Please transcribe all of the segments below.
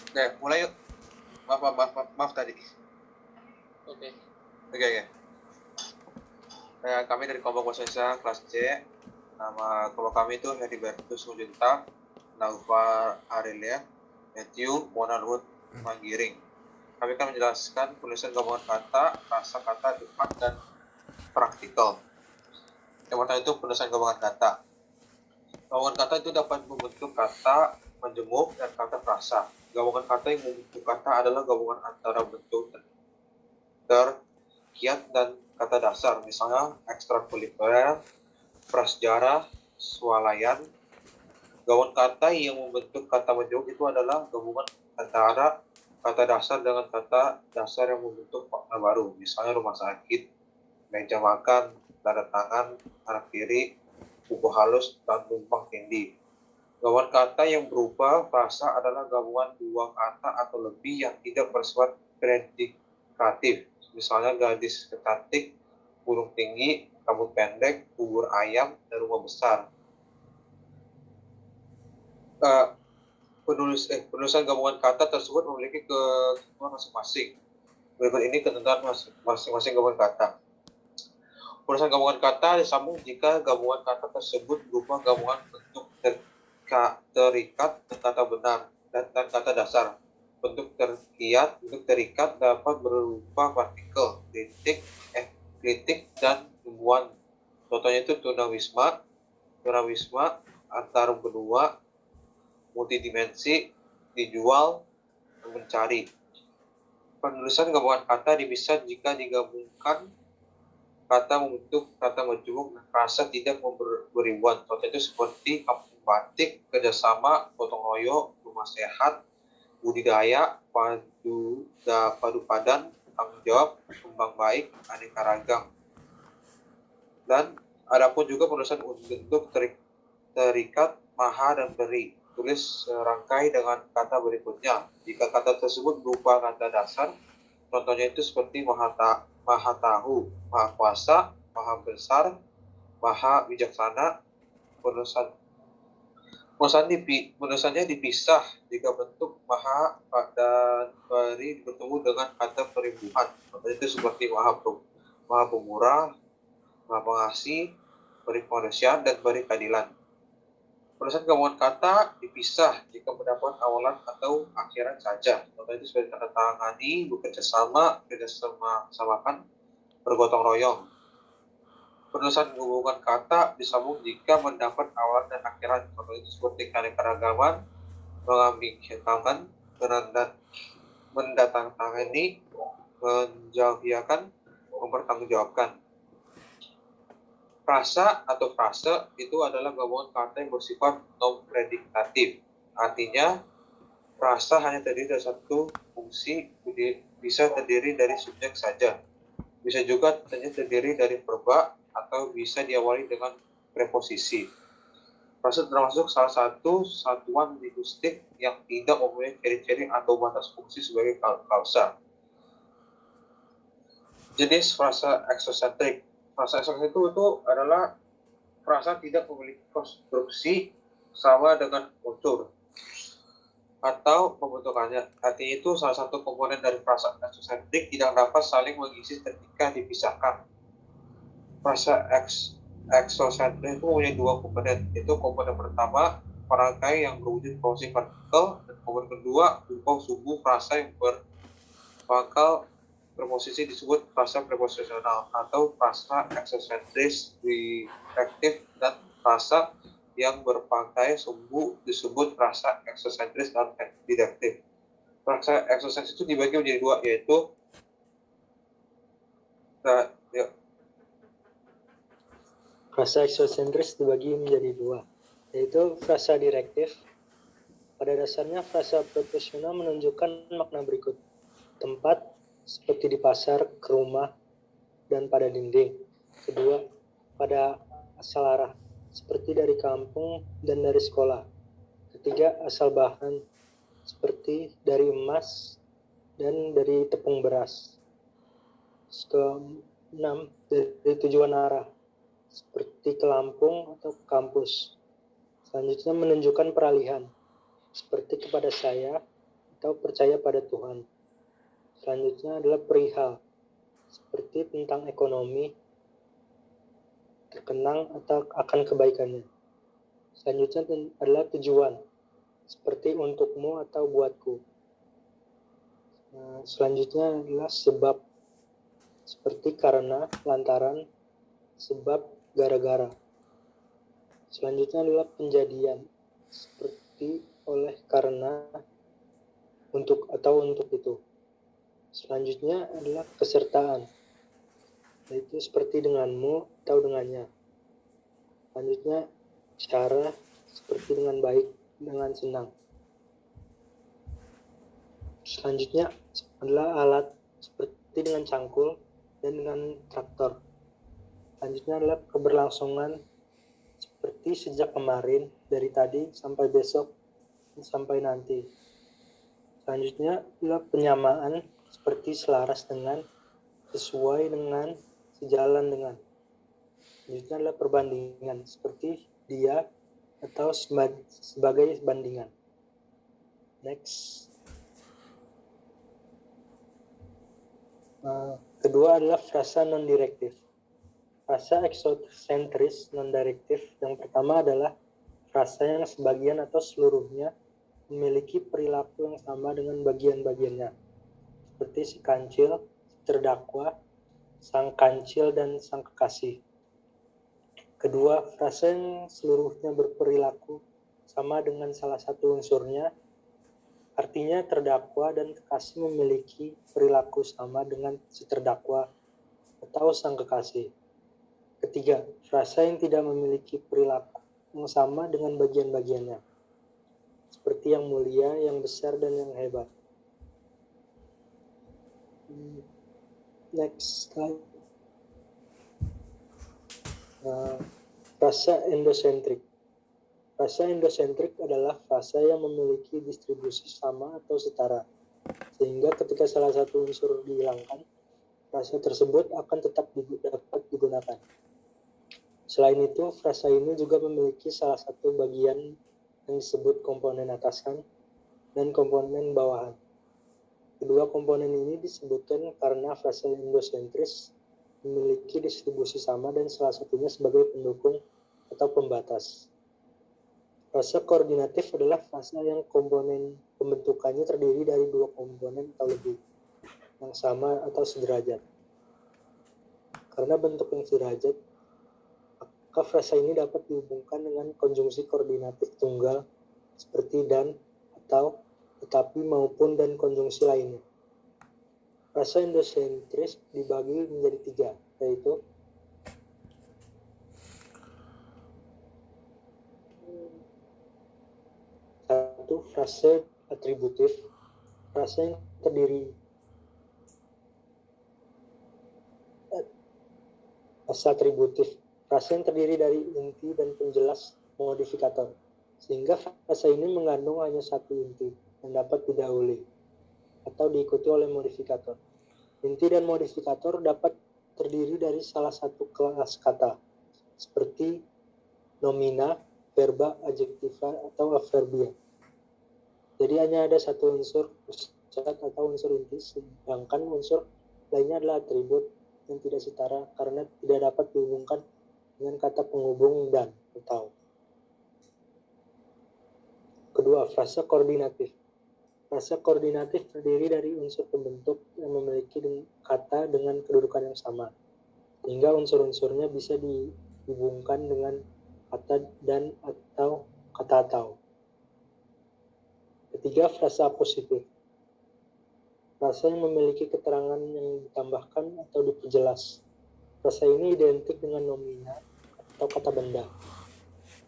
Oke, mulai yuk. Maaf tadi. Oke. Oke. Kami dari kelompok bahasa Indonesia kelas C. Nama kelompok kami itu Heribertus Mujunta, Naufa Arelia, Matthew Monarwood Manggiring. Kami akan menjelaskan penulisan gabungan kata, rasa kata, depan, dan praktikal. Yang pertama itu penulisan gabungan kata. Gabungan kata itu dapat membentuk kata menjemuk dan kata frasa. Gabungan kata yang membentuk kata adalah gabungan antara bentuk terkiat dan kata dasar, misalnya ekstrakurikuler, prasejarah, swalayan. Gabungan kata yang membentuk kata menjemuk itu adalah gabungan antara kata dasar dengan kata dasar yang membentuk makna baru, misalnya rumah sakit, meja makan, tanda tangan, anak tiri, buku halus, dan tumpang tindih. Gabungan kata yang berupa frasa adalah gabungan dua kata atau lebih yang tidak bersifat predikatif. Misalnya gadis cantik, gunung tinggi, rambut pendek, bubur ayam, dan rumah besar. Penulisan gabungan kata tersebut memiliki ketentuan masing-masing. Berikut ini ketentuan masing-masing gabungan kata. Penulisan gabungan kata disambung jika gabungan kata tersebut berupa gabungan bentuk terikat dan kata benar dan kata dasar. Bentuk terikat dapat berupa partikel, kritik, dan tumbuhan. Contohnya itu tunawisma, antar benua, multidimensi, dijual, mencari. Penulisan gabungan kata bisa jika digabungkan kata membentuk kata majemuk dan frasa tidak beribuan. Contohnya itu seperti kampung batik, kerjasama, gotong royong, rumah sehat, budidaya, padu padan, tanggung jawab, kembang baik, aneka ragam. Dan adapun juga penulisan bentuk terikat, maha, dan beri. Tulis serangkai dengan kata berikutnya. Jika kata tersebut berupa kata dasar, contohnya itu seperti maha tahu, maha kuasa, maha besar, maha bijaksana. Penulisannya dipisah jika bentuk maha dan beri bertemu dengan kata perimbuhan. Contohnya itu seperti maha pemurah, maha pengasih, beri kemanusiaan, dan beri keadilan. Penulisan gabungan kata dipisah jika mendapat awalan atau akhiran saja. Contohnya itu seperti tanda tangani, bekerja samakan, bergotong royong. Penulisan gabungan kata disambung jika mendapat awalan dan akhiran. Contohnya itu seperti keanekaragaman, mengambil tangan, mendatangani, menjauhiakan, mempertanggungjawabkan. Frasa atau frase itu adalah gabungan kata yang bersifat non-predikatif. Artinya, frasa hanya terdiri dari satu fungsi, bisa terdiri dari subjek saja. Bisa juga terdiri dari verba atau bisa diawali dengan preposisi. Frasa termasuk salah satu satuan linguistik yang tidak mempunyai ciri-ciri atau batas fungsi sebagai klausa. Jenis frasa eksosentrik. Frasa eksosentrik itu adalah frasa tidak memiliki konstruksi sama dengan unsur atau pembentukannya. Artinya itu salah satu komponen dari frasa eksosentrik tidak dapat saling mengisi ketika dipisahkan. Frasa eksosentrik itu mempunyai dua komponen, yaitu komponen pertama perangkai yang berwujud posisi partikel, dan komponen kedua berupa subuh frasa yang berpangkal preposisi disebut frasa preposisional atau frasa eksosentris direktif, dan frasa yang berpangkai sumbu disebut frasa eksosentris dan didaktif. Frasa eksosentris itu dibagi menjadi dua, yaitu Frasa eksosentris dibagi menjadi dua, yaitu frasa direktif. Pada dasarnya frasa proporsional menunjukkan makna berikut: tempat, seperti di pasar, ke rumah, dan pada dinding. Kedua, pada asal arah, seperti dari kampung dan dari sekolah. Ketiga, asal bahan, seperti dari emas dan dari tepung beras. Keenam, dari tujuan arah, seperti ke Lampung atau ke kampus. Selanjutnya menunjukkan peralihan, seperti kepada saya, atau percaya pada Tuhan. Selanjutnya adalah perihal, seperti tentang ekonomi, terkenang atau akan kebaikannya. Selanjutnya adalah tujuan, seperti untukmu atau buatku. Selanjutnya adalah sebab, seperti karena, lantaran, sebab, gara-gara. Selanjutnya adalah penjadian, seperti oleh, karena, untuk atau untuk itu. Selanjutnya adalah kesertaan, yaitu seperti denganmu atau dengannya. Selanjutnya cara, seperti dengan baik, dengan senang. Selanjutnya adalah alat, seperti dengan cangkul dan dengan traktor. Selanjutnya adalah keberlangsungan, seperti sejak kemarin, dari tadi sampai besok, sampai nanti. Selanjutnya adalah penyamaan, seperti selaras dengan, sesuai dengan, sejalan dengan. Selanjutnya adalah perbandingan, seperti dia atau sebagai bandingan. Next. Kedua adalah frasa non-direktif. Frasa eksosentris non-direktif yang pertama adalah frasa yang sebagian atau seluruhnya memiliki perilaku yang sama dengan bagian-bagiannya, seperti si kancil, terdakwa, sang kancil, dan sang kekasih. Kedua, frasa yang seluruhnya berperilaku sama dengan salah satu unsurnya, artinya terdakwa dan kekasih memiliki perilaku sama dengan si terdakwa atau sang kekasih. Ketiga, frasa yang tidak memiliki perilaku yang sama dengan bagian-bagiannya, seperti yang mulia, yang besar, dan yang hebat. Next slide. Frasa endosentrik. Frasa endosentrik adalah frasa yang memiliki distribusi sama atau setara, sehingga ketika salah satu unsur dihilangkan, frasa tersebut akan tetap dapat digunakan. Selain itu, frasa ini juga memiliki salah satu bagian yang disebut komponen atasan dan komponen bawahan. Kedua komponen ini disebutkan karena frasa endosentris memiliki distribusi sama dan salah satunya sebagai pendukung atau pembatas. Frasa koordinatif adalah frasa yang komponen pembentukannya terdiri dari dua komponen atau lebih, yang sama atau sederajat. Karena bentuk yang sederajat, maka frasa ini dapat dihubungkan dengan konjungsi koordinatif tunggal seperti dan, atau, tetapi, maupun, dan konjungsi lainnya. Frasa endosentris dibagi menjadi tiga, yaitu satu, frasa atributif, frasa yang terdiri frasa yang terdiri dari inti dan penjelas modifikator, sehingga frasa ini mengandung hanya satu inti yang dapat didahului atau diikuti oleh modifikator. Inti dan modifikator dapat terdiri dari salah satu kelas kata, seperti nomina, verba, adjektiva, atau adverbia. Jadi hanya ada satu unsur pusat atau unsur inti, sedangkan unsur lainnya adalah atribut yang tidak setara karena tidak dapat dihubungkan dengan kata penghubung dan atau. Kedua, frasa koordinatif. Frasa koordinatif terdiri dari unsur pembentuk yang memiliki kata dengan kedudukan yang sama, sehingga unsur-unsurnya bisa dihubungkan dengan kata dan atau kata atau. Ketiga, frasa positif. Frasa yang memiliki keterangan yang ditambahkan atau diperjelas. Frasa ini identik dengan nomina atau kata benda.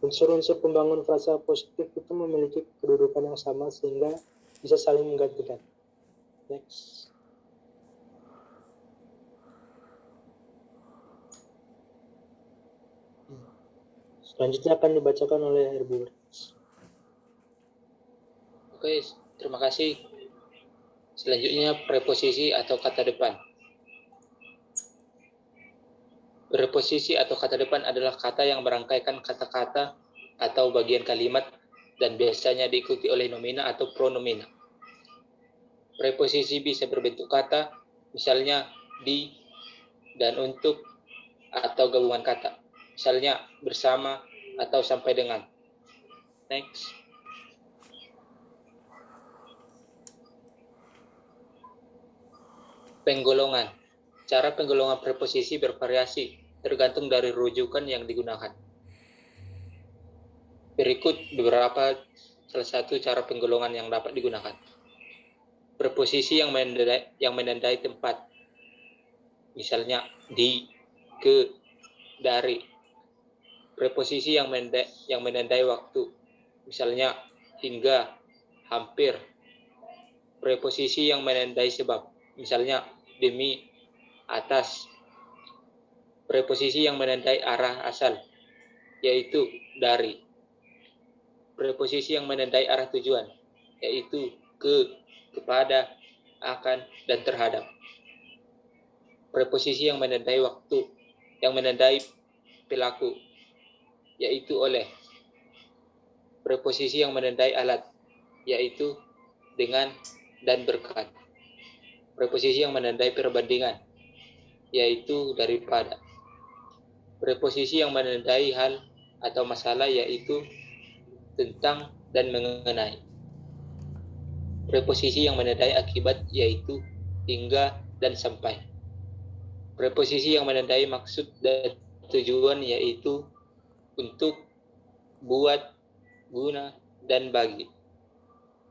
Unsur-unsur pembangun frasa positif itu memiliki kedudukan yang sama sehingga bisa saling menggantikan. Next. Selanjutnya akan dibacakan oleh Herbert. Oke, terima kasih. Selanjutnya preposisi atau kata depan. Preposisi atau kata depan adalah kata yang merangkaikan kata-kata atau bagian kalimat dan biasanya diikuti oleh nomina atau pronomina. Preposisi bisa berbentuk kata, misalnya di, dan untuk, atau gabungan kata, misalnya bersama atau sampai dengan. Next. Penggolongan. Cara penggolongan preposisi bervariasi tergantung dari rujukan yang digunakan. Berikut beberapa salah satu cara penggolongan yang dapat digunakan. Preposisi yang menandai tempat, misalnya di, ke, dari. Preposisi yang menandai waktu, misalnya hingga, hampir. Preposisi yang menandai sebab, misalnya demi, atas. Preposisi yang menandai arah asal, yaitu dari. Preposisi yang menandai arah tujuan, yaitu ke, kepada, akan, dan terhadap. Preposisi yang menandai waktu, yang menandai pelaku, yaitu oleh. Preposisi yang menandai alat, yaitu dengan dan berkat. Preposisi yang menandai perbandingan, yaitu daripada. Preposisi yang menandai hal atau masalah, yaitu tentang dan mengenai. Preposisi yang menandai akibat, yaitu hingga dan sampai. Preposisi yang menandai maksud dan tujuan, yaitu untuk, buat, guna, dan bagi.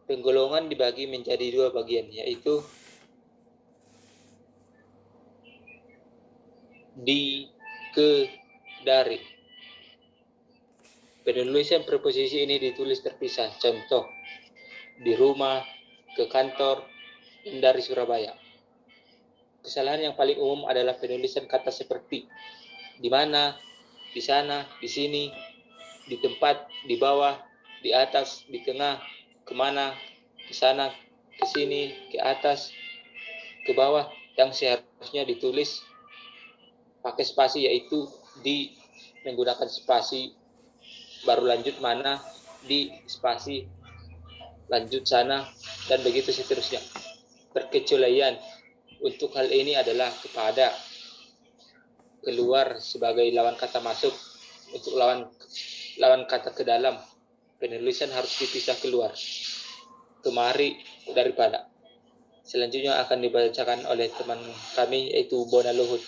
Penggolongan dibagi menjadi dua bagian, yaitu di, ke, dari. Penulisan preposisi ini ditulis terpisah. Contoh, di rumah, ke kantor, dan dari Surabaya. Kesalahan yang paling umum adalah penulisan kata seperti di mana, di sana, di sini, di tempat, di bawah, di atas, di tengah, kemana, ke sana, ke sini, ke atas, ke bawah, yang seharusnya ditulis pakai spasi, yaitu di menggunakan spasi, baru lanjut mana, di spasi, lanjut sana, dan begitu seterusnya. Perkecualian untuk hal ini adalah kepada, keluar sebagai lawan kata masuk. Untuk lawan kata ke dalam, penulisan harus dipisah keluar, kemari, daripada. Selanjutnya akan dibacakan oleh teman kami, yaitu Bona Luhut.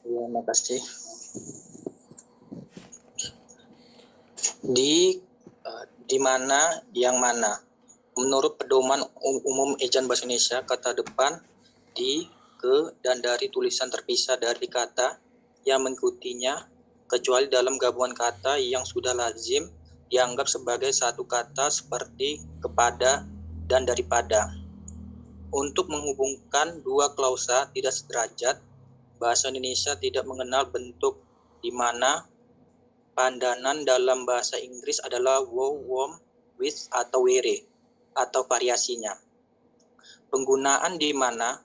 Terima kasih. Di mana, yang mana. Menurut pedoman umum ejaan bahasa Indonesia, kata depan di, ke, dan dari tulisan terpisah dari kata yang mengikutinya, kecuali dalam gabungan kata yang sudah lazim dianggap sebagai satu kata seperti kepada dan daripada. Untuk menghubungkan dua klausa tidak sederajat, bahasa Indonesia tidak mengenal bentuk di mana. Pandanan dalam bahasa Inggris adalah wow, wom, with, atau were, atau variasinya. Penggunaan di mana,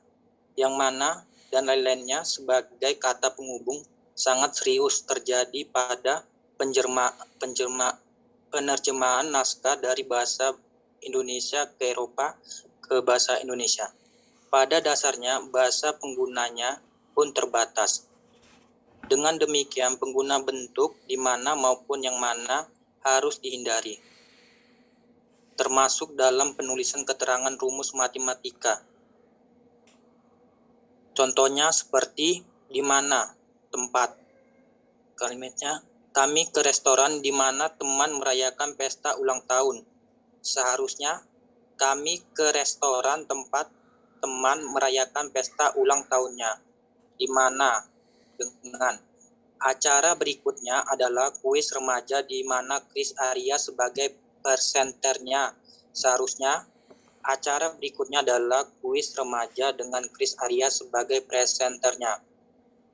yang mana, dan lain-lainnya sebagai kata penghubung sangat serius terjadi pada penerjemahan naskah dari bahasa Indonesia ke Eropa ke bahasa Indonesia. Pada dasarnya, bahasa penggunanya pun terbatas. Dengan demikian, pengguna bentuk di mana maupun yang mana harus dihindari, termasuk dalam penulisan keterangan rumus matematika. Contohnya seperti di mana, tempat. Kalimatnya, kami ke restoran di mana teman merayakan pesta ulang tahun. Seharusnya, kami ke restoran tempat teman merayakan pesta ulang tahunnya. Di mana, dengan. Acara berikutnya adalah kuis remaja di mana Chris Arya sebagai presenternya. Seharusnya acara berikutnya adalah kuis remaja dengan Chris Arya sebagai presenternya.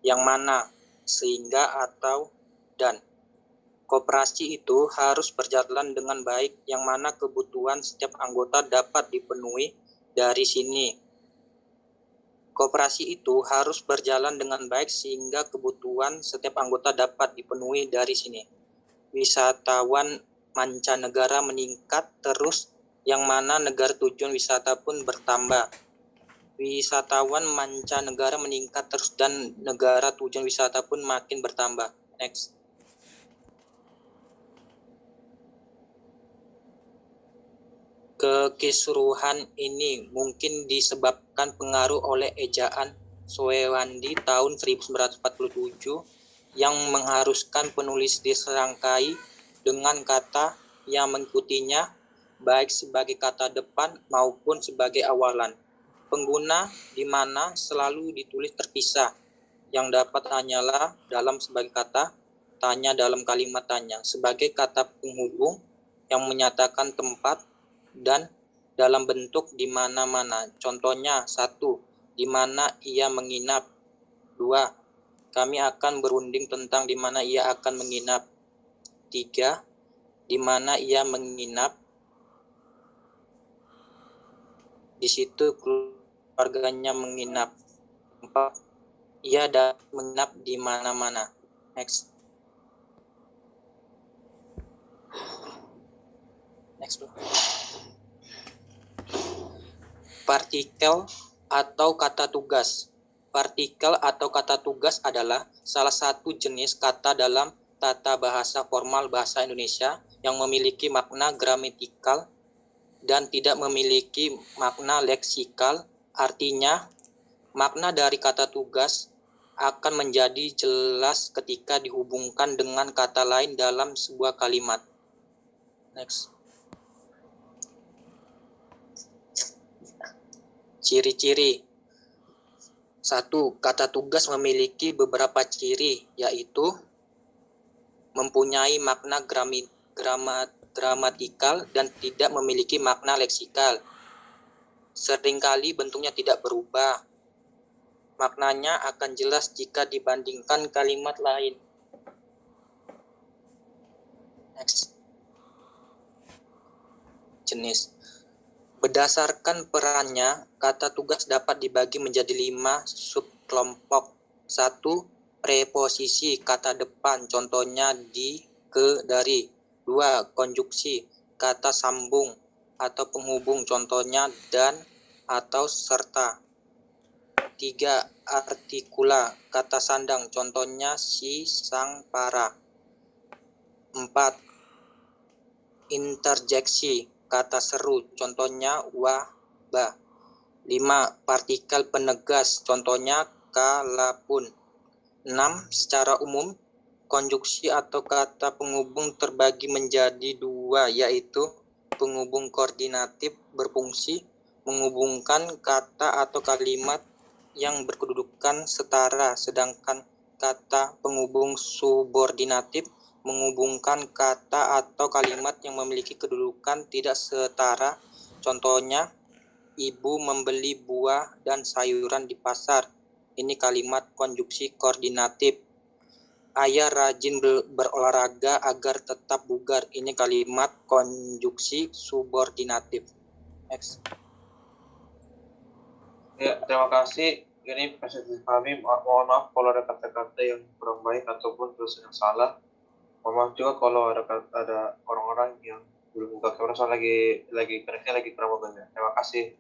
Yang mana, sehingga, atau, dan. Koperasi itu harus berjalan dengan baik, yang mana kebutuhan setiap anggota dapat dipenuhi dari sini. Koperasi itu harus berjalan dengan baik sehingga kebutuhan setiap anggota dapat dipenuhi dari sini. Wisatawan mancanegara meningkat terus yang mana negara tujuan wisata pun bertambah. Wisatawan mancanegara meningkat terus dan negara tujuan wisata pun makin bertambah. Next. Kekisruhan ini mungkin disebabkan pengaruh oleh ejaan Soewandi tahun 1947 yang mengharuskan penulis diserangkai dengan kata yang mengikutinya baik sebagai kata depan maupun sebagai awalan. Pengguna di mana selalu ditulis terpisah, yang dapat hanyalah dalam sebagai kata tanya dalam kalimat tanya, sebagai kata penghubung yang menyatakan tempat dan dalam bentuk di mana-mana. Contohnya, 1. Di mana ia menginap. 2. Kami akan berunding tentang di mana ia akan menginap. 3. Di mana ia menginap. Di situ keluarganya menginap. 4. Ia dapat menginap di mana-mana. Next. Next, bro. Partikel atau kata tugas. Partikel atau kata tugas adalah salah satu jenis kata dalam tata bahasa formal bahasa Indonesia yang memiliki makna gramatikal dan tidak memiliki makna leksikal. Artinya, makna dari kata tugas akan menjadi jelas ketika dihubungkan dengan kata lain dalam sebuah kalimat. Next. Ciri-ciri. 1. Kata tugas memiliki beberapa ciri, yaitu mempunyai makna gramatikal dan tidak memiliki makna leksikal. Seringkali bentuknya tidak berubah. Maknanya akan jelas jika dibandingkan kalimat lain. Next. Jenis. Berdasarkan perannya, kata tugas dapat dibagi menjadi 5 subkelompok. 1. Preposisi kata depan, contohnya di, ke, dari. 2. Konjuksi kata sambung atau penghubung, contohnya dan atau serta. 3. Artikula kata sandang, contohnya si, sang, para. 4. Interjeksi kata seru, contohnya wah, bah. 5. Partikel penegas, contohnya kalaupun. 6. Secara umum, konjuksi atau kata penghubung terbagi menjadi 2, yaitu penghubung koordinatif berfungsi menghubungkan kata atau kalimat yang berkedudukan setara, sedangkan kata penghubung subordinatif menghubungkan kata atau kalimat yang memiliki kedudukan tidak setara. Contohnya, ibu membeli buah dan sayuran di pasar. Ini kalimat konjuksi koordinatif. Ayah rajin berolahraga agar tetap bugar. Ini kalimat konjuksi subordinatif. Next. Ya, terima kasih. Ini presentasi kami. Mohon maaf kalau ada kata-kata yang kurang baik ataupun tulisan yang salah. Mohon maaf juga kalau ada orang-orang yang belum buka kamera soalnya lagi connect-nya lagi kurang bagus. Terima kasih.